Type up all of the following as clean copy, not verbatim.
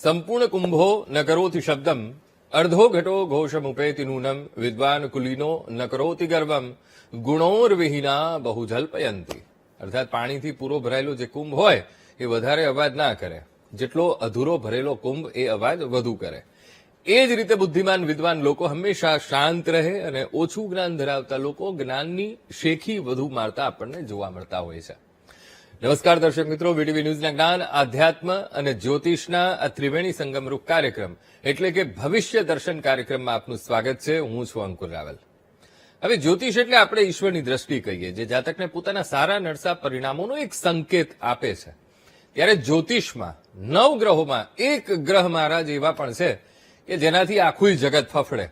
સંપૂર્ણ કુંભો ન કરોતિ શબ્દમ અર્ધો ઘટો ઘોષમુપેતિ નૂનમ વિદ્વાન કુલીનો ન કરોતિ ગર્વમ ગુણોર્વિહીના બહુ જલ્પયંતી. અર્થાત પાણીથી પૂરો ભરાયેલો જે કુંભ હોય એ વધારે અવાજ ના કરે, જેટલો અધૂરો ભરેલો કુંભ એ અવાજ વધુ કરે. એ જ રીતે બુદ્ધિમાન વિદ્વાન લોકો હંમેશા શાંત રહે અને ઓછું જ્ઞાન ધરાવતા લોકો જ્ઞાનની શેખી વધુ મારતા આપણને જોવા મળતા હોય છે. નમસ્કાર દર્શક મિત્રો, વીટીવી ન્યૂઝના જ્ઞાન, આધ્યાત્મ અને જ્યોતિષના આ ત્રિવેણી સંગમરૂપ કાર્યક્રમ એટલે કે ભવિષ્ય દર્શન કાર્યક્રમમાં આપનું સ્વાગત છે. હું છું અંકુર રાવલ. હવે જ્યોતિષ એટલે આપણે ઈશ્વરની દ્રષ્ટિ કહીએ, જે જાતકને પોતાના સારા નરસા પરિણામોનો એક સંકેત આપે છે. ત્યારે જ્યોતિષમાં 9 ગ્રહોમાં એક ગ્રહ મહારાજ એવા પણ છે કે જેનાથી આખું જગત ફફડે.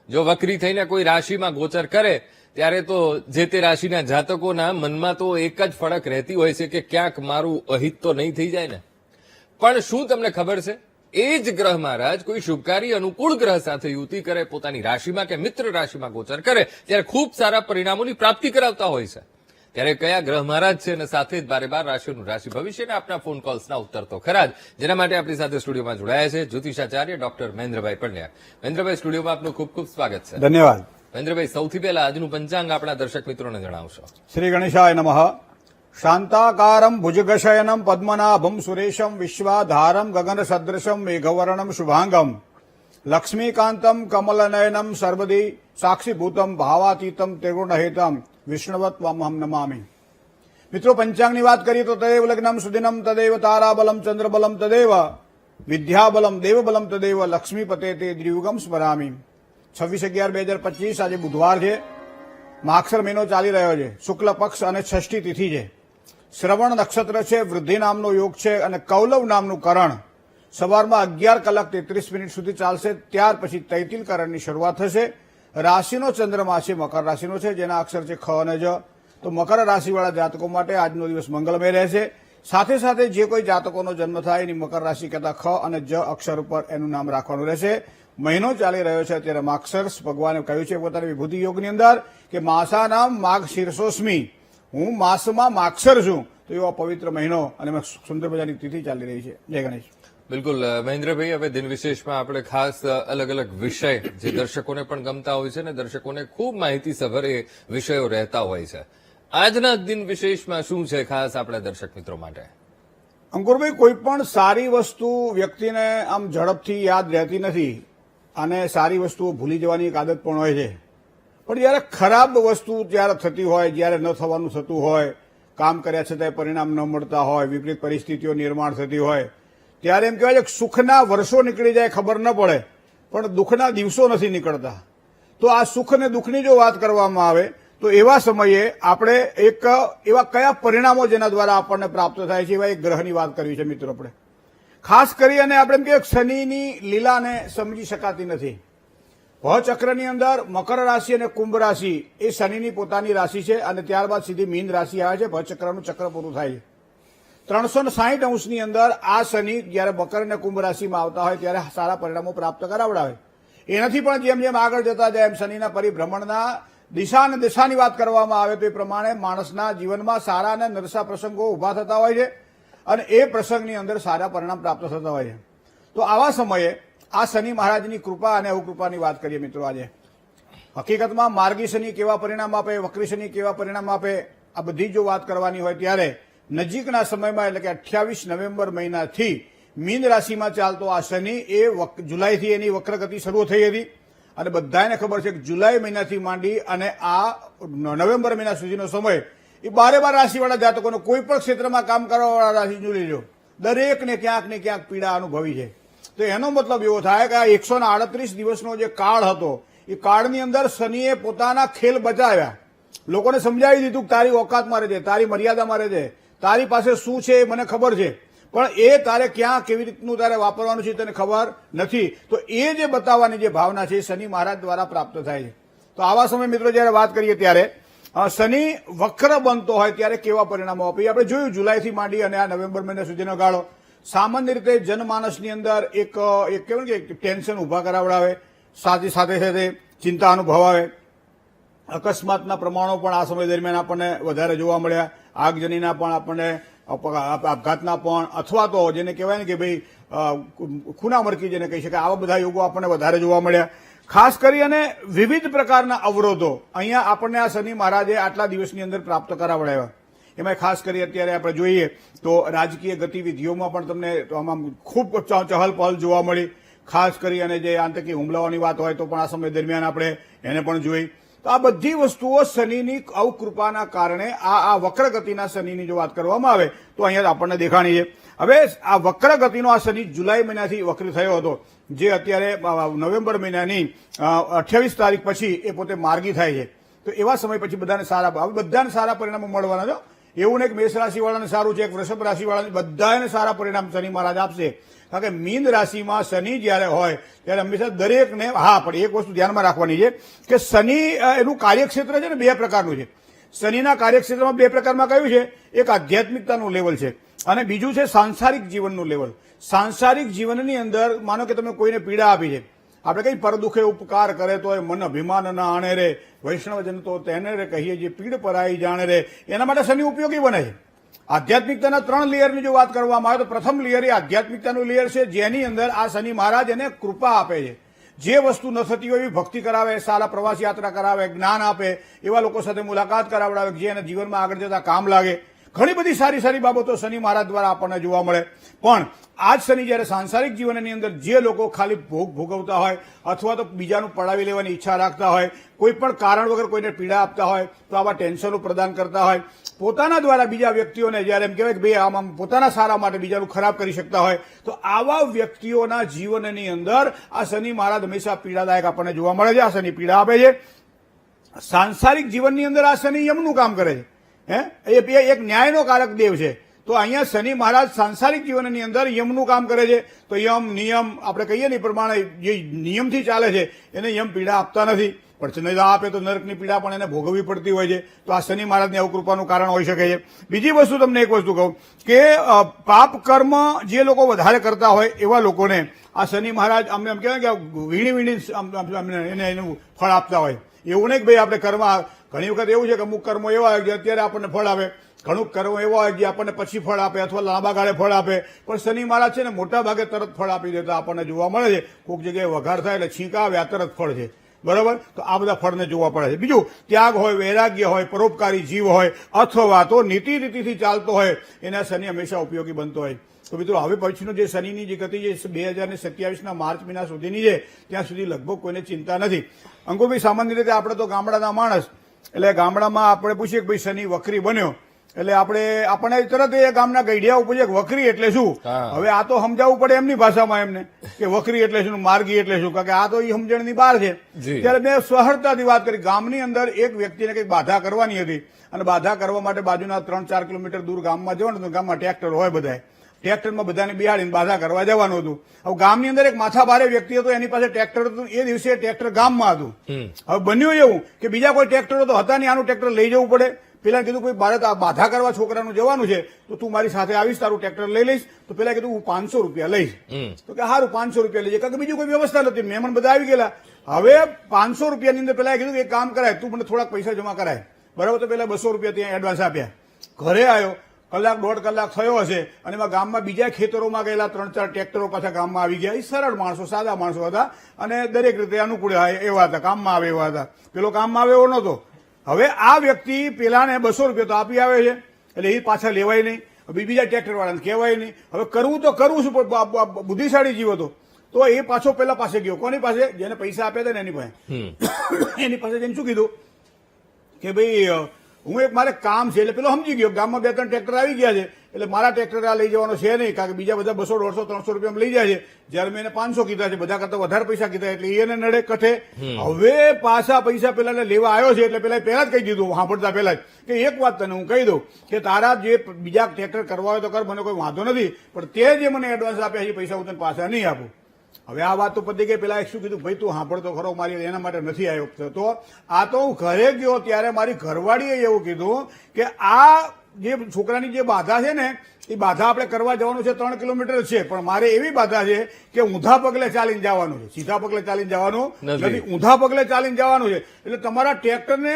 જો વક્રી થઈને કોઈ રાશિમાં ગોચર કરે ત્યારે તો જે તે રાશિના જાતકોના મનમાં તો એક જ ફરક રહેતી હોય છે કે ક્યાંક મારું અહિત તો નહીં થઈ જાય ને. પણ શું તમને ખબર છે, એ જ ગ્રહ મહારાજ કોઈ શુભકારી અનુકૂળ ગ્રહ સાથે યુતિ કરે, પોતાની રાશિમાં કે મિત્ર રાશિમાં ગોચર કરે ત્યારે ખૂબ સારા પરિણામોની પ્રાપ્તિ કરાવતા હોય છે. ત્યારે કયા ગ્રહ મહારાજ છે અને સાથે જ 12 રાશિઓનું રાશિ ભવિષ્યના આપના ફોન કોલ્સના ઉત્તર તો ખરા જ, જેના માટે આપણી સાથે સ્ટુડિયોમાં જોડાયા છે જ્યોતિષાચાર્ય ડોક્ટર મહેન્દ્રભાઈ પંડ્યા. મહેન્દ્રભાઈ, સ્ટુડિયોમાં આપનું ખૂબ ખૂબ સ્વાગત છે. ધન્યવાદ. મહેન્દ્રભાઈ, સૌથી પહેલા આજનું પંચાંગ આપણા દર્શક મિત્રોને જણાવશો. શ્રી ગણેશાય નમઃ. શાંતાકારમ ભુજગશયનમ પદ્મનાભમ સુરેશમ વિશ્વાધારમ ગગન સદૃશમ મેઘવર્ણમ શુભાંગમ લક્ષ્મીકાંતમ કમલનયનમ સર્વદી સાક્ષીભૂતમ ભાવાતીતમ ત્રિગુણહેતમ વિષ્ણવત્વમહમ નમામિ. મિત્રો, પંચાંગની વાત કરીએ તો તદેવ લગ્નમ સુદિનમ તદેવ તારાબલમ ચંદ્રબલમ તદેવ વિદ્યાબલમ દેવબલમ તદેવ લક્ષ્મીપતે તે દ્રિયુગમ સ્મરામી. 26/11/2025 આજે બુધવાર છે. માગસર મહિનો ચાલી રહ્યો છે. શુક્લ પક્ષ અને ષષ્ઠી તિથિ છે. શ્રવણ નક્ષત્ર છે, વૃદ્ધિ નામનો યોગ છે અને કૌલવ નામનું કરણ સવારમાં 11:33 સુધી ચાલશે. ત્યાર પછી તૈતિલ કરણની શરૂઆત થશે. રાશિનો ચંદ્રમા છે મકર રાશિનો છે, જેના અક્ષર છે ખ અને જ. તો મકર રાશિવાળા જાતકો માટે આજનો દિવસ મંગલમય રહેશે. સાથે સાથે જે કોઈ જાતકોનો જન્મ થાય એની મકર રાશિ કહેતા ખ અને જ અક્ષર ઉપર એનું નામ રાખવાનું રહેશે. મહિનો ચાલી રહ્યો છે ત્યારે માગસર ભગવાને કહ્યું છે પોતાની વિભૂતિ યોગની અંદર કે માસાનામ માગ શીર્ષોસ્મી, હું માસમાં માગસર છું. તો એવો પવિત્ર મહિનો અને સુંદર મજાની તિથિ ચાલી રહી છે. જય ગણેશ. બિલકુલ મહેન્દ્રભાઈ, હવે દિન વિશેષમાં આપણે ખાસ અલગ અલગ વિષય જે દર્શકોને પણ ગમતા હોય છે ને દર્શકોને ખૂબ માહિતીસભર એ વિષયો રહેતા હોય છે. આજના દિન વિશેષમાં શું છે ખાસ આપણા દર્શક મિત્રો માટે? અંકુરભાઈ, કોઈ પણ સારી વસ્તુ વ્યક્તિને આમ ઝડપથી યાદ રહેતી નથી અને સારી વસ્તુઓ ભૂલી જવાની એક આદત પણ હોય છે. પણ જયારે ખરાબ વસ્તુ જયારે થતી હોય, જયારે ન થવાનું થતું હોય, કામ કર્યા છતાંય પરિણામ ન મળતા હોય, વિપરીત પરિસ્થિતિઓ નિર્માણ થતી હોય, ત્યારે એમ કહેવાય છે સુખના વર્ષો નીકળી જાય ખબર ન પડે, પણ દુઃખના દિવસો નથી નીકળતા. તો આ સુખ અને દુઃખની જો વાત કરવામાં આવે તો એવા સમયે આપણે એક એવા કયા પરિણામો જેના દ્વારા આપણને પ્રાપ્ત થાય છે એવા એક ગ્રહની વાત કરવી છે મિત્રો. આપણે ખાસ કરી અને આપણે એમ કહીએ શનિની લીલાને સમજી શકાતી નથી. ભચક્રની અંદર મકર રાશિ અને કુંભ રાશિ એ શનિની પોતાની રાશિ છે અને ત્યારબાદ સીધી મીન રાશિ આવે છે. ભચક્રનું ચક્ર પૂરું થાય છે. 360 અંશની અંદર આ શનિ જયારે મકર અને કુંભ રાશિમાં આવતા હોય ત્યારે સારા પરિણામો પ્રાપ્ત કરાવડાવે. એનાથી પણ જેમ જેમ આગળ જતા જાય એમ શનિના પરિભ્રમણના દિશા અને દિશાની વાત કરવામાં આવે તો એ પ્રમાણે માણસના જીવનમાં સારા અને નરસા પ્રસંગો ઉભા થતા હોય છે અને એ પ્રસંગની અંદર સારા પરિણામ પ્રાપ્ત થતા હોય છે. તો આવા સમયે આ શનિ મહારાજની કૃપા અને અવકૃપાની વાત કરીએ મિત્રો. આજે હકીકતમાં માર્ગી શનિ કેવા પરિણામ આપે, વક્રી શનિ કેવા પરિણામ આપે, આ બધી જો વાત કરવાની હોય ત્યારે નજીકના સમયમાં એટલે કે 28 નવેમ્બર મહિનાથી મીન રાશિમાં ચાલતો આ શનિ એ જુલાઈથી એની વક્રગતિ શરૂ થઈ હતી અને બધાને ખબર છે કે જુલાઈ મહિનાથી માંડી અને આ નવેમ્બર મહિના સુધીનો સમય એ 12 રાશિવાળા જાતકોનો કોઈ પણ ક્ષેત્રમાં કામ કરવાવાળા રાશિ જોઈ લો, દરેકને ક્યાંક ને ક્યાંક પીડા અનુભવી છે. તો એનો મતલબ એવો થાય કે આ 138 દિવસનો જે કાળ હતો એ કાળની અંદર શનિએ પોતાના ખેલ બચાવ્યા. લોકોને સમજાવી દીધું કે તારી ઓકાતમાં રહેજે, તારી મર્યાદામાં રહેજે, તારી પાસે શું છે એ મને ખબર છે, પણ એ તારે ક્યાં કેવી રીતનું તારે વાપરવાનું છે તને ખબર નથી. તો એ જે બતાવવાની જે ભાવના છે એ શનિ મહારાજ દ્વારા પ્રાપ્ત થાય છે. તો આવા સમય મિત્રો જયારે વાત કરીએ ત્યારે શનિ વક્ર બનતો હોય ત્યારે કેવા પરિણામો આપે આપણે જોયું. જુલાઈથી માંડી અને આ નવેમ્બર મહિના સુધીનો ગાળો સામાન્ય રીતે જનમાનસની અંદર એક કહેવાય કે ટેન્શન ઉભા કરાવડાવે, સાથે સાથે ચિંતા અનુભવાવે. અકસ્માતના પ્રમાણો પણ આ સમય દરમિયાન આપણને વધારે જોવા મળ્યા. આગજનીના પણ આપણને આપઘાતના પણ, અથવા તો જેને કહેવાય ને કે ભાઈ ખૂનામરકી જેને કહી શકાય, આવા બધા યોગો આપણને વધારે જોવા મળ્યા. ખાસ કરી અને વિવિધ પ્રકારના અવરોધો અહીંયા આપણને આ શનિ મહારાજે આટલા દિવસની અંદર પ્રાપ્ત કરાવડાવ્યા. એમાં ખાસ કરી અત્યારે આપણે જોઈએ તો રાજકીય ગતિવિધિઓમાં પણ તમને આમાં ખૂબ ચહલ પહલ જોવા મળી. ખાસ કરી અને જે આતંકી હુમલાઓની વાત હોય તો પણ આ સમય દરમિયાન આપણે એને પણ જોઈ. તો આ બધી વસ્તુઓ શનિની અવકૃપાના કારણે આ વક્ર ગતિના શનિની જો વાત કરવામાં આવે તો અહીંયા આપણને દેખાણી છે. હવે આ વક્ર ગતિનો આ શનિ જુલાઈ મહિનાથી વક્રી થયો હતો, જે અત્યારે નવેમ્બર મહિનાની 28 તારીખ પછી એ પોતે માર્ગી થાય છે. તો એવા સમય પછી બધાને સારા પરિણામો મળવાના છે. એવું નહીં કે મેષ રાશિવાળાને સારું છે, એક વૃષભ રાશિવાળાને, બધાને સારા પરિણામ શનિ મહારાજ આપશે. કારણ કે મીન રાશિમાં શનિ જ્યારે હોય ત્યારે હંમેશા દરેકને, હા, પણ એક વસ્તુ ધ્યાનમાં રાખવાની છે કે શનિ એનું કાર્યક્ષેત્ર છે ને બે પ્રકારનું છે. શનિના કાર્યક્ષેત્રમાં બે પ્રકારમાં કયું છે? એક આધ્યાત્મિકતાનું લેવલ છે અને બીજું છે સાંસારિક જીવનનું લેવલ. સાંસારિક જીવનની અંદર માનો કે તમે કોઈને પીડા આપી છે, આપણે કઈ પર દુખે ઉપકાર કરે તો એ મન અભિમાન ના આણે રે, વૈષ્ણવજન તો તેને રે કહીએ જે પીડ પરાઈ જાણે રે, એના માટે શનિ ઉપયોગી બને છે. આધ્યાત્મિકતાના 3 લેયરની જો વાત કરવામાં આવે તો પ્રથમ લેયર એ આધ્યાત્મિકતાનું લેયર છે, જેની અંદર આ શનિ મહારાજ એને કૃપા આપે છે. જે વસ્તુ ન થતી હોય એવી ભક્તિ કરાવે, સારા પ્રવાસ યાત્રા કરાવે, જ્ઞાન આપે, એવા લોકો સાથે મુલાકાત કરાવડાવે જે એને જીવનમાં આગળ જતા કામ લાગે. ઘણી બધી સારી સારી બાબતો શનિ મહારાજ દ્વારા આપણને જોવા મળે. પણ આ જ શનિ જયારે સાંસારિક જીવનની અંદર જે લોકો ખાલી ભોગ ભોગવતા હોય અથવા તો બીજાનું પડાવી લેવાની ઈચ્છા રાખતા હોય, કોઈ પણ કારણ વગર કોઈને પીડા આપતા હોય, તો આવા ટેન્શનો પ્રદાન કરતા હોય, પોતાના દ્વારા બીજા વ્યક્તિઓને જયારે એમ કહેવાય કે ભાઈ આમ પોતાના સારા માટે બીજાનું ખરાબ કરી શકતા હોય, તો આવા વ્યક્તિઓના જીવનની અંદર આ શનિ મહારાજ હંમેશા પીડાદાયક આપણને જોવા મળે છે. આ શનિ પીડા આપે છે. સાંસારિક જીવનની અંદર આ શનિ યમનું કામ કરે છે. એ એક ન્યાયનો કારક દેવ છે. તો અહીંયા શનિ મહારાજ સાંસારિક જીવનની અંદર યમનું કામ કરે છે. તો યમ નિયમ આપણે કહીએ ને એ પ્રમાણે જે નિયમથી ચાલે છે એને યમ પીડા આપતા નથી, પણ શનિ આપે તો નરકની પીડા પણ એને ભોગવવી પડતી હોય છે. તો આ શનિ મહારાજની અવકૃપાનું કારણ હોઈ શકે છે. બીજી વસ્તુ તમને એક વસ્તુ કહું કે પાપ કર્મ જે લોકો વધારે કરતા હોય એવા લોકોને આ શનિ મહારાજ અમને એમ કહેવાય કે વીણી એને એનું ફળ આપતા હોય. એવું નહીં કે ભાઈ આપણે કર્મ, ઘણી વખત એવું છે કે અમુક કર્મો એવા હોય કે અત્યારે આપણને ફળ આપે, ઘણું કર્મો એવા હોય કે આપણને પછી ફળ આપે અથવા લાંબા ગાળે ફળ આપે. પણ શનિ મહારાજ છે ને મોટા ભાગે તરત ફળ આપી દેતા આપણને જોવા મળે છે. કોઈક જગ્યાએ વઘાર થાય એટલે છીંકા આવે, આ તરત ફળ છે. બરાબર? તો આ બધા ફળને જોવા પડે છે. બીજું ત્યાગ હોય, વૈરાગ્ય હોય, પરોપકારી જીવ હોય અથવા તો નીતિ રીતિથી ચાલતો હોય, એના શનિ હંમેશા ઉપયોગી બનતો હોય. તો મિત્રો હવે પછીનો જે શનિની જે ગતિ છે 2027ના માર્ચ મહિના સુધીની છે, ત્યાં સુધી લગભગ કોઈને ચિંતા નથી. અંકુરભાઈ, સામાન્ય રીતે આપણે તો ગામડાના માણસ, એટલે ગામડામાં આપણે પૂછીએ કે ભાઈ શનિ વક્રી બન્યો એટલે આપણે તરત એ ગામના ગઈડિયાઓ પૂછે કે વક્રી એટલે શું. હવે આ તો સમજાવવું પડે એમની ભાષામાં એમને કે વક્રી એટલે શું, માર્ગી એટલે શું, કારણ કે આ તો એ સમજણની બહાર છે. ત્યારે મેં સરળતાથી વાત કરી. ગામની અંદર એક વ્યક્તિને કંઈક બાધા કરવાની હતી અને બાધા કરવા માટે બાજુના 3-4 કિલોમીટર દૂર ગામમાં જવાનું હતું. ગામમાં ટ્રેક્ટર હોય, બધા ટ્રેક્ટરમાં બધાને બિહાડીને બાધા કરવા જવાનું હતું. હવે ગામની અંદર એક માથા ભારે વ્યક્તિ હતો, એની પાસે ટ્રેક્ટર હતું. એ દિવસે ટ્રેક્ટર ગામમાં હતું. હવે બન્યું એવું કે બીજા કોઈ ટ્રેક્ટરો તો હતા નહીં, આનું ટ્રેક્ટર લઈ જવું પડે. પેલા કીધું કોઈ ભારત બાધા કરવા છોકરાનું જવાનું છે તો તું મારી સાથે આવીશ, તારું ટ્રેક્ટર લઈ લઈશ. તો પેલા કીધું હું 500 રૂપિયા લઈશ. તો કે સારું 500 રૂપિયા લઈ જાય, કારણ કે બીજું કોઈ વ્યવસ્થા નથી, મહેમાન બધા આવી ગયેલા. હવે 500 રૂપિયાની અંદર પેલા કીધું કે એક કામ કરાય, તું મને થોડાક પૈસા જમા કરાય. બરાબર? તો પેલા 200 રૂપિયા ત્યાં એડવાન્સ આપ્યા. ઘરે આવ્યો, કલાક 1.5 કલાક થયો હશે અને એમાં ગામમાં બીજા ખેતરોમાં ગયેલા 3-4 ટ્રેક્ટરો પાછા ગામમાં આવી ગયા. એ સરળ માણસો, સાદા માણસો હતા અને દરેક રીતે અનુકૂળ એવા હતા, કામમાં આવે એવા હતા. પેલો કામમાં આવે એવો નહોતો. હવે આ વ્યક્તિ પેલાને 200 રૂપિયા તો આપી આવે છે, એટલે એ પાછા લેવાય નહીં. બીજા ટ્રેક્ટર વાળાને કહેવાય નહીં. હવે કરવું તો કરવું શું, પણ બુદ્ધિશાળી જીવ હતો તો એ પાછો પેલા પાસે ગયો. કોની પાસે? જેને પૈસા આપ્યા હતા ને એની પાસે. એની પાસે જઈને શું કીધું કે ભાઈ હું એક મારે કામ છે. એટલે પેલો સમજી ગયો ગામમાં 2-3 ટ્રેક્ટર આવી ગયા છે એટલે મારા ટ્રેક્ટર આ લઈ જવાનો છે નહીં, કારણ કે બીજા બધા 200, 150, 300 રૂપિયા લઈ જાય છે. જયારે મેં એને 500 કીધા છે, બધા કરતા વધારે પૈસા કીધા એટલે એને નડે કઠે. હવે પાછા પૈસા પેલા લેવા આવ્યો છે એટલે પેલા જ કહી દીધું સાંભળતા પેલા જ કે એક વાત તને હું કહી દઉં કે તારા જે બીજા ટ્રેક્ટર કરવા હોય તો કર, મને કોઈ વાંધો નથી, પણ તે જે મને એડવાન્સ આપ્યા છે પૈસા હું તને પાછા નહીં આપું. હવે આ વાત તો પતી ગઈ. પેલા શું કીધું, ભાઈ તું સાંભળતો ખરો, મારી એના માટે નથી આવ્યો. તો આ તો હું ઘરે ગયો ત્યારે મારી ઘરવાળીએ એવું કીધું કે આ જે છોકરાની જે બાધા છે ને એ બાધા આપણે કરવા જવાનું છે 3 કિલોમીટર છે, પણ મારે એવી બાધા છે કે ઊંધા પગલે ચાલીને જવાનું છે, સીધા પગલે ચાલીને જવાનું નથી, ઊંધા પગલે ચાલીને જવાનું છે. એટલે તમારા ટ્રેક્ટરને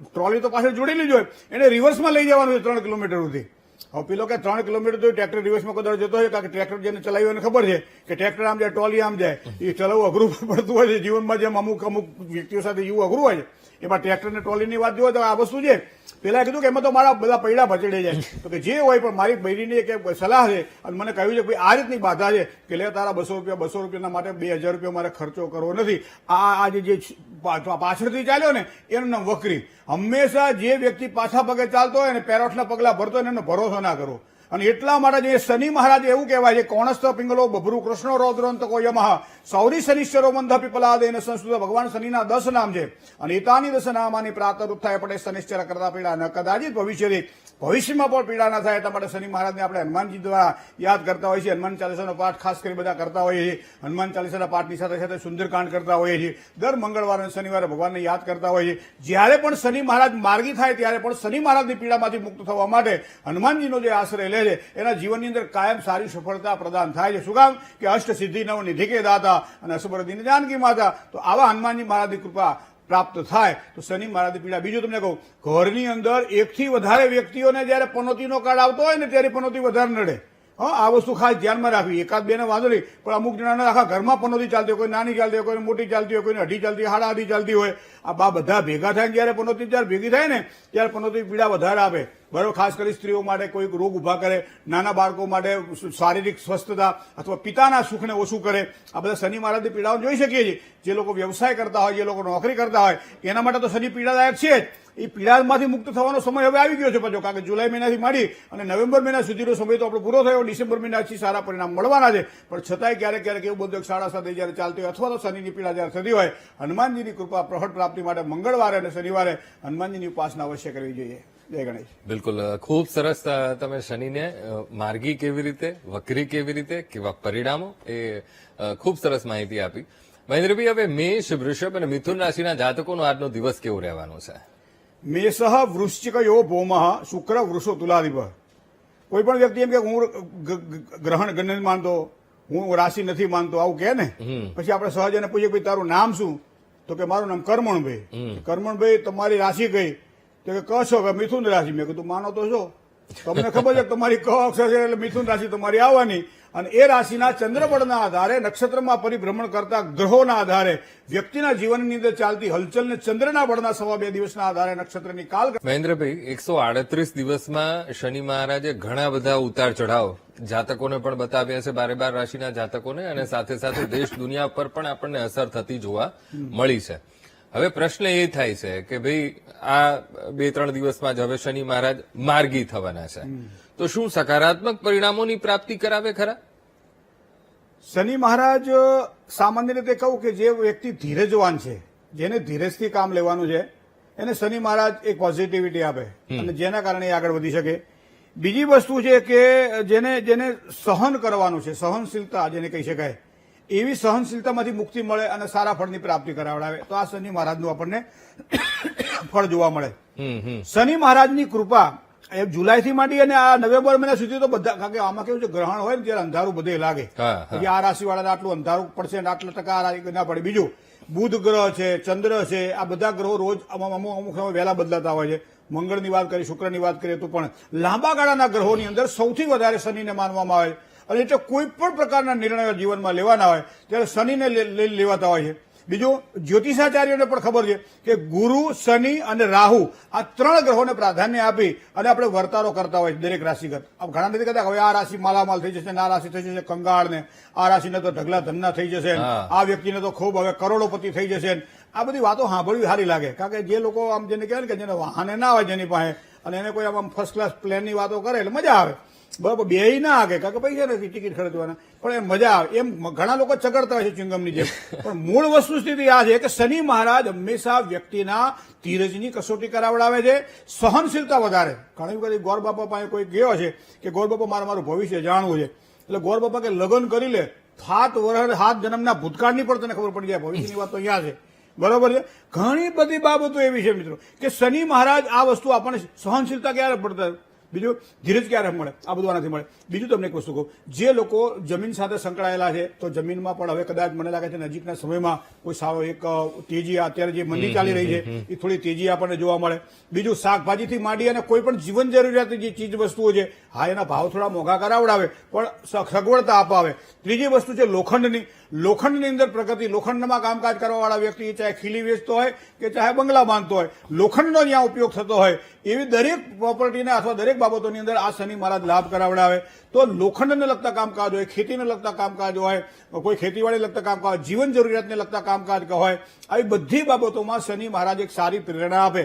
ટ્રોલી તો પાછળ જોડેલી જ હોય, એને રિવર્સમાં લઈ જવાનું છે 3 કિલોમીટર સુધી. હવે પેલો કે 3 કિલોમીટર તો ટ્રેક્ટર રિવર્સમાં કદાચ જતો હોય, કારણ કે ટ્રેક્ટર જેને ચલાવ્યું એને ખબર છે કે ટ્રેક્ટર આમ જાય, ટ્રોલી આમ જાય, એ ચલાવવું અઘરું પડતું હોય છે જીવનમાં. જેમ અમુક વ્યક્તિઓ સાથે જીવવું અઘરું હોય છે, એમાં ટ્રેક્ટર ને ટ્રોલીની વાત જોવો તો આ વસ્તુ છે. પેલા કીધું કે એમાં તો મારા બધા પૈડા ભચડી જાય, તો કે જે હોય, પણ મારી બૈરીની એક સલાહ છે અને મને કહ્યું છે કે આ રીતની બાધા છે કે લે તારા 200 રૂપિયાના માટે 2000 રૂપિયા મારે ખર્ચો કરવો નથી. આજે જે પાછળથી ચાલ્યો ને એનું નામ વકરી. હંમેશા જે વ્યક્તિ પાછા પગે ચાલતો હોય ને પેરોઠના પગલા ભરતો હોય ને એનો ભરોસો ના કરો. અને એટલા માટે જે શનિ મહારાજ એવું કહેવાય છે, કોણસ્થ પિંગલો બભરુ કૃષ્ણ રૌદ્રંતકો યમઃ સૌરી શનિશ્ચરો મંધ પિપલાદ, એને સંસ્કૃત ભગવાન શનિના 10 નામ છે. અને એતાની 10 નામાની પ્રાતરૂપ થાય પડે શનિશ્ચર કરતા પીડા ન કદાચિત ભવિષ્યમાં પણ પીડા ના થાય. એટલા માટે શનિ મહારાજને આપણે હનુમાનજી દ્વારા યાદ કરતા હોઈએ છીએ. હનુમાન ચાલીસાનો પાઠ ખાસ કરી બધા કરતા હોઈએ છીએ. હનુમાન ચાલીસાના પાઠની સાથે સાથે સુંદરકાંડ કરતા હોઈએ છીએ. દર મંગળવારે અને શનિવારે ભગવાનને યાદ કરતા હોઈએ છીએ. જ્યારે પણ શનિ મહારાજ માર્ગી થાય ત્યારે પણ શનિ મહારાજની પીડામાંથી મુક્ત થવા માટે હનુમાનજીનો જે આશ્રય લે છે, એના જીવનની અંદર કાયમ સારી સફળતા પ્રદાન થાય છે. શું કામ કે અષ્ટ સિદ્ધિ નવ નિધિ કે દાતા અને અસબરદીની જાનકી માતા. તો આવા હનુમાનજી મહારાજની કૃપા પ્રાપ્ત થાય તો શનિ મહારાજની પીડા. બીજું તમને કહું, ઘરની અંદર 1 થી વધારે વ્યક્તિઓને જયારે પનોતીનો કાળ આવતો હોય ને ત્યારે પનોતી વધારે નડે. આ વસ્તુ ખાસ ધ્યાનમાં રાખવી. એકાદ બેને વાંધો નહીં, પણ અમુક જણાને આખા ઘરમાં પનોતી ચાલતી હોય, કોઈ નાની ચાલતી હોય, કોઈ મોટી ચાલતી હોય, કોઈને અઢી ચાલતી હોય, 8.5 ચાલતી હોય. આ બધા ભેગા થાય જયારે પનોતી જયારે ભેગી થાય ને ત્યારે પનોતી પીડા વધારે આવે. બરાબર, ખાસ કરી સ્ત્રીઓ માટે કોઈ રોગ ઉભા કરે, નાના બાળકો માટે શારીરિક સ્વસ્થતા અથવા પિતાના સુખને ઓછું કરે. આ બધા શનિ મહારાજની પીડાઓ જોઈ શકીએ છીએ. જે લોકો વ્યવસાય કરતા હોય, જે લોકો નોકરી કરતા હોય, એના માટે તો શનિ પીડાદાયક છે જ. એ પીડામાંથી મુક્ત થવાનો સમય હવે આવી ગયો છે પાછો, કારણ કે જુલાઈ મહિનાથી માંડી અને નવેમ્બર મહિના સુધીનો સમય તો આપણો પૂરો થયો. ડિસેમ્બર મહિનાથી સારા પરિણામ મળવાના છે, પણ છતાંય ક્યારેક ક્યારેક એવું બધું 7:30 જયારે ચાલતી હોય અથવા તો શનિની પીડા જયારે થતી હોય, હનુમાનજીની કૃપા પ્રહટ પ્રાપ્તિ માટે મંગળવારે અને શનિવારે હનુમાનજીની ઉપાસના અવશ્ય કરવી જોઈએ. જય ગણેશ. બિલકુલ, ખૂબ સરસ. તમે શનિને માર્ગી કેવી રીતે, વક્રી કેવી રીતે, કેવા પરિણામો, એ ખૂબ સરસ માહિતી આપી. મહેન્દ્રભાઈ, હવે મેષ, વૃષભ અને મિથુન રાશિના જાતકોનો આજનો દિવસ કેવો રહેવાનો છે? મેષ વૃશ્ચિકયો ભૌમઃ શુક્ર વૃષો તુલાધિપ. કોઈ પણ વ્યક્તિ એમ કે હું ગ્રહણ ગણન માનતો, હું રાશિ નથી માનતો, આવું કહે ને, પછી આપણે સહજ એને પૂછીએ ભાઈ તારું નામ શું? તો કે મારું નામ કરમણભાઈ. કરમણભાઈ, તમારી રાશિ કઈ? તો કે ક છો? કે મિથુન રાશિ. મેં કીધું માનો તો છો, તમને ખબર છે તમારી ક અક્ષર છે એટલે મિથુન રાશિ તમારી આવવાની. અને એ રાશિના ચંદ્રબળના આધારે, નક્ષત્રમાં પરિભ્રમણ કરતા ગ્રહોના આધારે, વ્યક્તિના જીવનની અંદર ચાલતી હલચલને ચંદ્રના બળના 2.5 દિવસના આધારે નક્ષત્રની કાલ. મહેન્દ્રભાઈ, 138 દિવસમાં શનિ મહારાજે ઘણા બધા ઉતાર ચઢાવ જાતકોને પણ બતાવ્યા છે, 12 રાશિના જાતકોને, અને સાથે સાથે દેશ દુનિયા પર પણ આપણને અસર થતી જોવા મળી છે. હવે પ્રશ્ન એ થાય છે કે ભાઈ આ 2-3 દિવસમાં જ હવે શનિ મહારાજ માર્ગી થવાના છે, તો શું સકારાત્મક પરિણામોની પ્રાપ્તિ કરાવે ખરા? શનિ મહારાજ સામાન્ય રીતે કહું કે જે વ્યક્તિ ધીરજવાન છે, જેને ધીરજથી કામ લેવાનું છે, એને શનિ મહારાજ એક પોઝિટિવિટી આપે અને જેના કારણે એ આગળ વધી શકે. બીજી વસ્તુ છે કે જેને સહન કરવાનું છે, સહનશીલતા જેને કહી શકાય, એવી સહનશીલતામાંથી મુક્તિ મળે અને સારા ફળની પ્રાપ્તિ કરાવડાવે. તો આ શનિ મહારાજનું આપણને ફળ જોવા મળે. શનિ મહારાજની કૃપા એ જુલાઈથી માંડી અને આ નવેમ્બર મહિના સુધી તો બધા, કારણ કે આમાં કેવું છે, ગ્રહણ હોય ને ત્યારે અંધારું બધે લાગે, પછી આ રાશિવાળાને આટલું અંધારું પડશે ને આટલા ટકા ના પડે. બીજું બુધ ગ્રહ છે, ચંદ્ર છે, આ બધા ગ્રહો રોજ અમુક સમય વહેલા બદલાતા હોય છે. મંગળની વાત કરી, શુક્રની વાત કરીએ તો પણ લાંબા ગાળાના ગ્રહોની અંદર સૌથી વધારે શનિને માનવામાં આવે છે. અને એટલે કોઈ પણ પ્રકારના નિર્ણયો જીવનમાં લેવાના હોય ત્યારે શનિને લેવાતા હોય છે. બીજું, જ્યોતિષાચાર્યોને પણ ખબર છે કે ગુરુ, શનિ અને રાહુ આ 3 ગ્રહોને પ્રાધાન્ય આપી અને આપણે વર્તારો કરતા હોય દરેક રાશિગત. ઘણા નથી કહેતા હવે આ રાશિ માલામાલ થઈ જશે, આ રાશિ થઈ જશે કંગાળ ને, આ રાશિને તો ઢગલા ધનના થઈ જશે, આ વ્યક્તિને તો ખૂબ હવે કરોડોપતિ થઈ જશે. આ બધી વાતો સાંભળવી સારી લાગે, કારણ કે જે લોકો આમ જેને કહેવાય કે જેને વાહને ના હોય જેની પાસે, અને એને કોઈ આમ ફર્સ્ટ ક્લાસ પ્લેનની વાતો કરે એટલે મજા આવે. બરાબર, બે ના આગે, કારણ કે પૈસા નથી ટિકિટ ખરીદવાના, પણ એમ મજા આવે. એમ ઘણા લોકો ચગડતા હોય છે ચિંગમની જેમ. પણ મૂળ વસ્તુ સ્થિતિ આ છે કે શનિ મહારાજ હંમેશા વ્યક્તિના ધીરજની કસોટી કરાવડાવે છે, સહનશીલતા વધારે. ઘણી વખત ગોર બાપા પાસે કોઈ ગયો છે કે ગોર બાપા મારું ભવિષ્ય જાણવું છે, એટલે ગોર બાપા કે લગ્ન કરી લે, 7 વર્ષ 7 જન્મના ભૂતકાળની પણ તને ખબર પડી જાય, ભવિષ્યની વાત તો અહીંયા છે. બરોબર છે. ઘણી બધી બાબતો એવી છે મિત્રો કે શનિ મહારાજ આ વસ્તુ આપણને સહનશીલતા ક્યારે પડતા બીજું ધીરજ ક્યારે મળે, આ બધું આનાથી મળે. બીજું તમને એક વસ્તુ કહું, જે લોકો જમીન સાથે સંકળાયેલા છે તો જમીનમાં પણ હવે કદાચ મને લાગે છે નજીકના સમયમાં કોઈ સારો એક તેજી, અત્યારે જે મંદી ચાલી રહી છે એ થોડી તેજી આપણને જોવા મળે. બીજું શાકભાજીથી માંડી અને કોઈ પણ જીવન જરૂરિયાતની જે ચીજ વસ્તુઓ છે, હા એના ભાવ થોડા મોંઘા કરાવડાવે પણ સગવડતા અપાવે. ત્રીજી વસ્તુ છે લોખંડની. લોખંડની અંદર પ્રગતિ, લોખંડમાં કામકાજ કરવાવાળા વ્યક્તિ ચાહે ખીલી વેચતો હોય કે ચાહે બંગલા બાંધતો હોય, લોખંડનો જ્યાં ઉપયોગ થતો હોય એવી દરેક પ્રોપર્ટીને અથવા દરેક બાબતોની અંદર આ શનિ મહારાજ લાભ કરાવડાવે. તો લોખંડને લગતા કામકાજ હોય, ખેતીને લગતા કામકાજ હોય, કોઈ ખેતીવાડી લગતા કામકાજ, જીવન જરૂરિયાતને લગતા કામકાજ હોય, આવી બધી બાબતોમાં શનિ મહારાજ એક સારી પ્રેરણા આપે.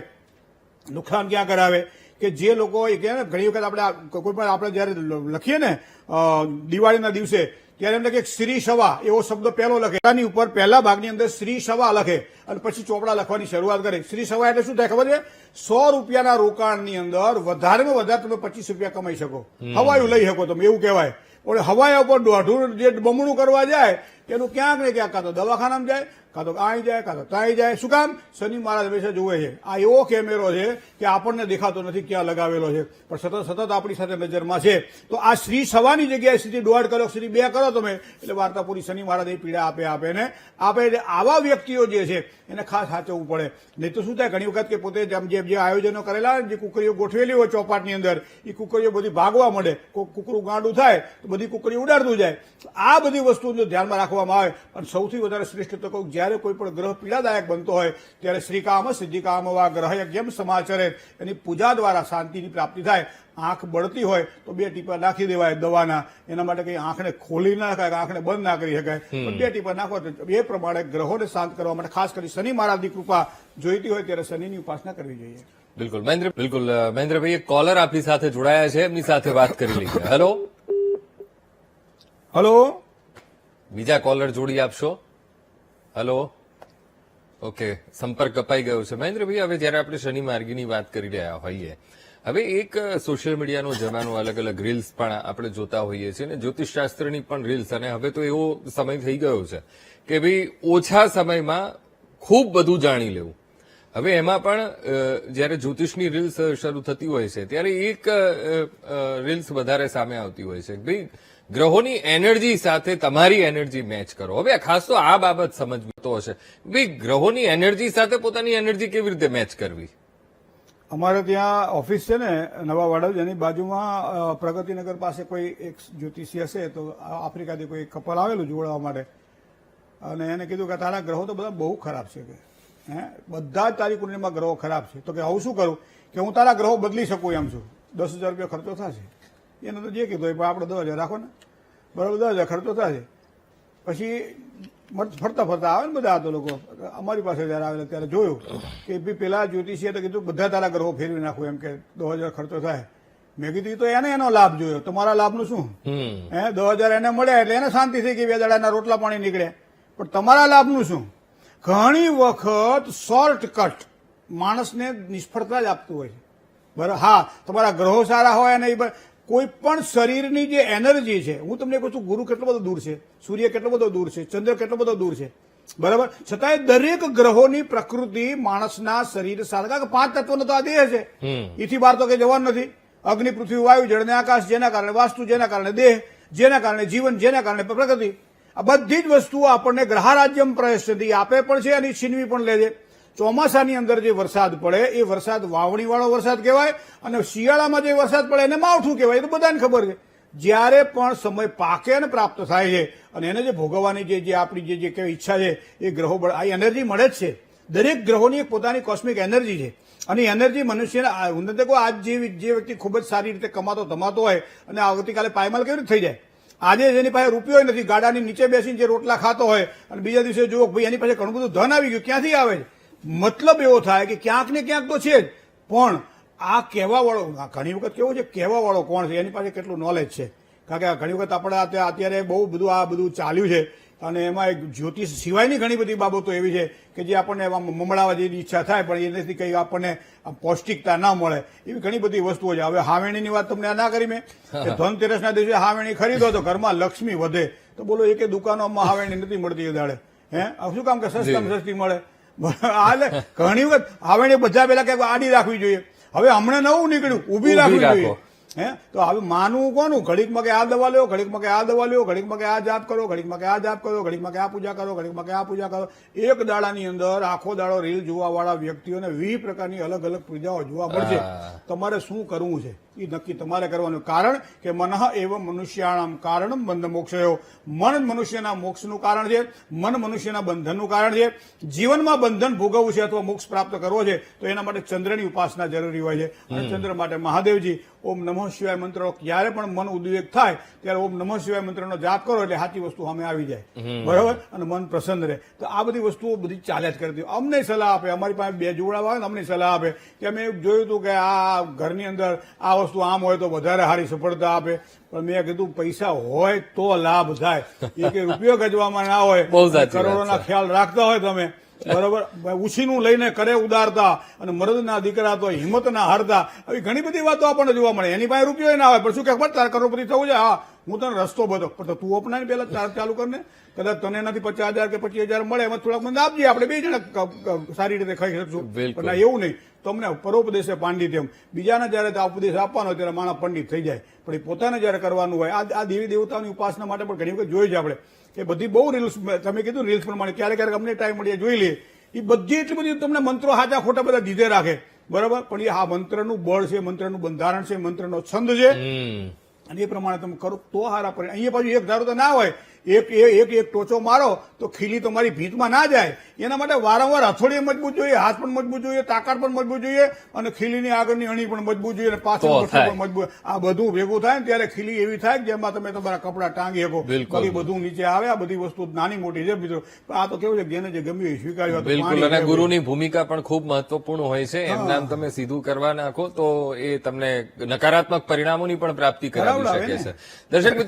નુકસાન ક્યાં કરાવે કે જે લોકો ઘણી વખત આપણે કોઈ પણ આપણે જયારે લખીએ ને દિવાળીના દિવસે ત્યારે એમ લખે શ્રી સવા એવો શબ્દ પહેલો લખે, એની ઉપર પહેલા ભાગની અંદર શ્રી સવા લખે અને પછી ચોપડા લખવાની શરૂઆત કરે. શ્રી સવા એટલે શું થાય ખબર છે? 100 રૂપિયાના રોકાણની અંદર વધારેમાં વધારે તમે 25 રૂપિયા કમાઈ શકો, હવાયું લઈ શકો તમે, એવું કહેવાય. પણ હવાયા ઉપર દોઢું જે બમણું કરવા જાય એનું ક્યાંક ને ક્યાંક કાં તો દવાખાનામાં જાય, કાં તો અહીં જાય, કાં તો ત્યાં જાય. શું કામ? શનિ મહારાજ હંમેશા જોવે છે. આ એવો કેમેરો છે કે આપણને દેખાતો નથી ક્યાં લગાવેલો છે, પણ સતત આપણી સાથે નજરમાં છે. તો આ શ્રી સવાની જગ્યાએ શ્રી 1.5 કરો, શ્રી 2 કરો તમે એટલે વાર્તા પૂરી. શનિ મહારાજ એ પીડા આપે ને આપે. એટલે આવા વ્યક્તિઓ જે છે એને ખાસ સાચવવું પડે. નહીં તો શું થાય ઘણી વખત કે પોતે જે આયોજનો કરેલા જે કુકરીઓ ગોઠવેલી હોય ચોપાટની અંદર, એ કુકરીઓ બધી ભાગવા માંડે, કુકરું ગાંડું થાય તો બધી કુકરીઓ ઉડાડતું જાય. આ બધી વસ્તુઓ ધ્યાનમાં રાખવામાં આવે. અને સૌથી વધારે શ્રેષ્ઠ તો કહું, જ્યારે કોઈ પણ ગ્રહ પીડાદાયક બનતો હોય ત્યારે શ્રીકામ સિદ્ધિકામ વા ગ્રહ યજ્ઞ સમાચરે, એની પૂજા દ્વારા શાંતિની પ્રાપ્તિ થાય. આંખ બળતી હોય તો 2 ટીપા નાખી દેવાય દવાના. એના માટે કઈ આંખને ખોલી ના શકાય, આંખને બંધ ના કરી શકાય, પણ 2 ટીપા નાખો તો એ પ્રમાણે ગ્રહોને શાંત કરવા માટે ખાસ કરી શનિ મહારાજની કૃપા જોઈતી હોય ત્યારે શનિની ઉપાસના કરવી જોઈએ. બિલકુલ મહેન્દ્રભાઈ, એક કોલર આપણી સાથે જોડાયા છે, એમની સાથે વાત કરી લઈએ. હેલો હલો, બીજા કોલર જોડી આપશો. હેલો, ઓકે, સંપર્ક કપાઈ ગયો છે. મહેન્દ્રભાઈ, હવે જયારે આપણે શનિ માર્ગીની વાત કરી રહ્યા હોઈએ, હવે એક સોશિયલ મીડિયાનો જમાનો, અલગ અલગ રીલ્સ પણ આપણે જોતા હોઈએ છીએ, અને જ્યોતિષશાસ્ત્રની પણ રીલ્સ. અને હવે તો એવો સમય થઈ ગયો છે કે ભાઈ ઓછા સમયમાં ખૂબ બધું જાણી લેવું. હવે એમાં પણ જયારે જ્યોતિષની રીલ્સ શરૂ થતી હોય છે ત્યારે એક રીલ્સ વધારે સામે આવતી હોય છે, ભાઈ ગ્રહોની એનર્જી સાથે તમારી એનર્જી મેચ કરો. હવે ખાસ તો આ બાબત સમજતો હશે, ભાઈ ગ્રહોની એનર્જી સાથે પોતાની એનર્જી કેવી રીતે મેચ કરવી? અમારે ત્યાં ઓફિસ છે ને નવા વાડજ, એની બાજુમાં પ્રગતિનગર પાસે કોઈ એક જ્યોતિષી હશે, તો આફ્રિકાથી કોઈ કપલ આવેલું જોડાવા માટે, અને એને કીધું કે તારા ગ્રહો તો બધા બહુ ખરાબ છે, કે બધા જ તારી કુંડળીમાં ગ્રહો ખરાબ છે. તો કે આવું શું કરું કે હું તારા ગ્રહો બદલી શકું એમ છું, 10,000 રૂપિયા ખર્ચો થશે. એને તો જે કીધું પણ આપણે 10,000 રાખો ને, બરાબર, 10,000 ખર્ચો થશે. પછી ફરતા ફરતા આવે ને બધા તો લોકો અમારી પાસે જયારે આવેલા ત્યારે જોયું કે ભાઈ પેલા જ્યોતિષીએ તો કીધું બધા તારા ગ્રહો ફેરવી નાખું, એમ કે 10,000 ખર્ચો થાય. મેં કીધું તો એને એનો લાભ જોયો, તમારા લાભનું શું? 10,000 એને મળ્યા એટલે એને શાંતિ થઈ ગઈ, 2 દાડાના રોટલા પાણી નીકળ્યા. પણ તમારા લાભનું શું? ઘણી વખત શોર્ટકટ માણસને નિષ્ફળતા જ આપતું હોય છે. બરાબર, હા, તમારા ગ્રહો સારા હોય અને કોઈ પણ શરીરની જે એનર્જી છે, હું તમને કહું છું ગુરુ કેટલો બધો દૂર છે, સૂર્ય કેટલો બધો દૂર છે, ચંદ્ર કેટલો બધો દૂર છે, બરાબર, છતાંય દરેક ગ્રહોની પ્રકૃતિ માણસના શરીર સાથે, કારણ કે 5 તત્વનો તો આ દેહ છે, એથી બહાર તો કઈ જવાનું નથી. અગ્નિ, પૃથ્વી, વાયુ, જળ ને આકાશ, જેના કારણે વાસ્તુ, જેના કારણે દેહ, જેના કારણે જીવન, જેના કારણે પ્રકૃતિ. આ બધી જ વસ્તુઓ આપણને ગ્રહારાજ્યમ પ્રયસ્યતિ આપે પણ છે અને છીનવી પણ લે છે. ચોમાસાની અંદર જે વરસાદ પડે એ વરસાદ વાવણીવાળો વરસાદ કહેવાય, અને શિયાળામાં જે વરસાદ પડે એને માવઠું કહેવાય. એ તો બધાને ખબર છે. જ્યારે પણ સમય પાકે અને પ્રાપ્ત થાય છે અને એને જે ભોગવવાની જે આપણી જે કઈ ઈચ્છા છે એ ગ્રહો આ એનર્જી મળે જ છે. દરેક ગ્રહોની એક પોતાની કોસ્મિક એનર્જી છે, અને એનર્જી મનુષ્યને હું નથી કહું આજ જે વ્યક્તિ ખૂબ જ સારી રીતે કમાતો ધમાતો હોય અને આવતીકાલે પાયમાલ કેવી રીતે થઈ જાય. આજે જેની પાસે રૂપિયો નથી, ગાડાની નીચે બેસીને જે રોટલા ખાતો હોય અને બીજા દિવસે જુઓ ભાઈ એની પાસે ઘણું બધું ધન આવી ગયું, ક્યાંથી આવે છે? મતલબ એવો થાય કે ક્યાંક ને ક્યાંક તો છે જ, પણ આ કહેવા વાળો ઘણી વખત કેવું છે, કહેવા વાળો કોણ છે એની પાસે કેટલું નોલેજ છે. કારણ કે ઘણી વખત આપણે અત્યારે બહુ બધું આ બધું ચાલ્યું છે, અને એમાં એક જ્યોતિષ સિવાયની ઘણી બધી બાબતો એવી છે કે જે આપણને મમડાવા જેવી ઈચ્છા થાય પણ એનાથી કંઈ આપણને પૌષ્ટિકતા ના મળે, એવી ઘણી બધી વસ્તુઓ છે. હવે હાવેણીની વાત તમને ના કરી મેં કે ધનતેરસના દિવસે હાવેણી ખરીદો તો ઘરમાં લક્ષ્મી વધે. તો બોલો એકે દુકાનોમાં હાવેણી નથી મળતી એ દાડે, શું કામ કે સસ્તામાં સસ્તી મળે. એટલે ઘણી વખત હાવેણી બધા પેલા ક્યાંક આડી રાખવી જોઈએ. હવે હમણાં નવું નીકળ્યું, ઊભી રાખવી જોઈએ. તો હવે માનવું કોનું? ઘડીકમાં કે આ દવા લ્યો, ઘડીકમાં કે આ દવા લ્યો, ઘડીકમાં કે આ જાપ કરો, ઘડીકમાં કે આ જાપ કરો, ઘડીકમાં કે આ પૂજા કરો, ઘડીકમાં કે આ પૂજા કરો. એક દાડાની અંદર આખો દાડો રીલ જોવા વાળા વ્યક્તિઓને 20 પ્રકારની અલગ અલગ પૂજાઓ જોવા મળશે. તમારે શું કરવું છે એ નક્કી તમારે કરવાનું. કારણ કે મનઃ એવ મનુષ્યાણામ કારણમ બંધ મોક્ષયો. મન મનુષ્યના મોક્ષનું કારણ છે, મન મનુષ્યના બંધનનું કારણ છે. જીવનમાં બંધન ભોગવવું છે અથવા મોક્ષ પ્રાપ્ત કરવો છે તો એના માટે ચંદ્રની ઉપાસના જરૂરી હોય છે. અને ચંદ્ર માટે મહાદેવજી ઓમ નમઃ શિવાય મંત્ર, ક્યારે પણ મન ઉદ્વેગ થાય ત્યારે ઓમ નમઃ શિવાય મંત્રનો જાપ કરો એટલે સાચી વસ્તુ સામે આવી જાય, બરાબર, અને મન પ્રસન્ન રહે. તો આ બધી વસ્તુઓ બધી ચાલ્યા જ કરતી. અમને સલાહ આપે, અમારી પાસે 2 જોડા આવે ને અમને સલાહ આપે કે અમે જોયું હતું કે આ ઘરની અંદર આ વસ્તુ આમ હોય તો વધારે સારી સફળતા આપે. પણ મેં કીધું પૈસા હોય તો લાભ થાય, એક રૂપિયો ગજવામાં ના હોય. કરોડોના ખ્યાલ રાખતા હોય તમે, બરોબર, ઉછીનું લઈને કરે ઉદારતા અને મરદના દીકરા તો હિંમત ના હારતા. આવી ઘણી બધી વાતો આપણને જોવા મળે. એની પાસે રૂપિયો ના હોય પણ શું કે ખબર તારે કરોડપતિ થવું છે, હા હું તને રસ્તો બધો, પણ તું અપનાવી પેલા ચાલુ કરને. કદાચ તને એનાથી 50,000 કે 25,000 મળે એમાં થોડાક મને આપજે, આપણે 2 જણા સારી રીતે ખાઈ શકશું. પણ એવું નહીં, તમને પરોપદેશે પાંડિત્યમ. બીજાને જયારે આ ઉપદેશ આપવાનો હોય ત્યારે માણસ પંડિત થઈ જાય, પણ એ પોતાને જયારે કરવાનું હોય. આ દેવી દેવતાની ઉપાસના માટે પણ ઘણી વખત જોઈ છે આપણે કે બધી બહુ રીલ્સ, તમે કીધું રીલ્સ પ્રમાણે ક્યારેક અમને ટાઈમ મળીએ જોઈ લઈએ. એ બધી એટલી બધી તમને મંત્રો સાચા ખોટા બધા દીધે રાખે, બરાબર, પણ એ આ મંત્રનું બળ છે, મંત્રનું બંધારણ છે, મંત્રનો છંદ છે, અને એ પ્રમાણે તમે કરો તો સારા પરિણામ. અહીંયા પાછું એક ધારો તો ના હોય, એક ટોચો મારો તો ખીલી તમારી ભીતમાં ના જાય. એના માટે વારંવાર હથોડી મજબૂત જોઈએ, હાથ પણ મજબૂત જોઈએ, તાકાત પણ મજબૂત જોઈએ, અને ખીલીની આગળની અણી પણ મજબૂત જોઈએ, અને પાછળ પણ મજબૂત. આ બધું ભેગું થાય ને ત્યારે ખીલી એવી થાય કે જેમાં તમે તમારા કપડા ટાંગી શકો, બાકી બધું નીચે આવે. આ બધી વસ્તુ નાની મોટી છે મિત્રો. આ તો કેવું છે કે જેને જે ગમ્યું એ સ્વીકાર્યું. બિલકુલ, અને ગુરુની ભૂમિકા પણ ખૂબ મહત્વપૂર્ણ હોય છે. એમ નામ તમે સીધું કરવા નાખો તો એ તમને નકારાત્મક પરિણામોની પણ પ્રાપ્તિ કરાવી શકે છે. દર્શક મિત્રો,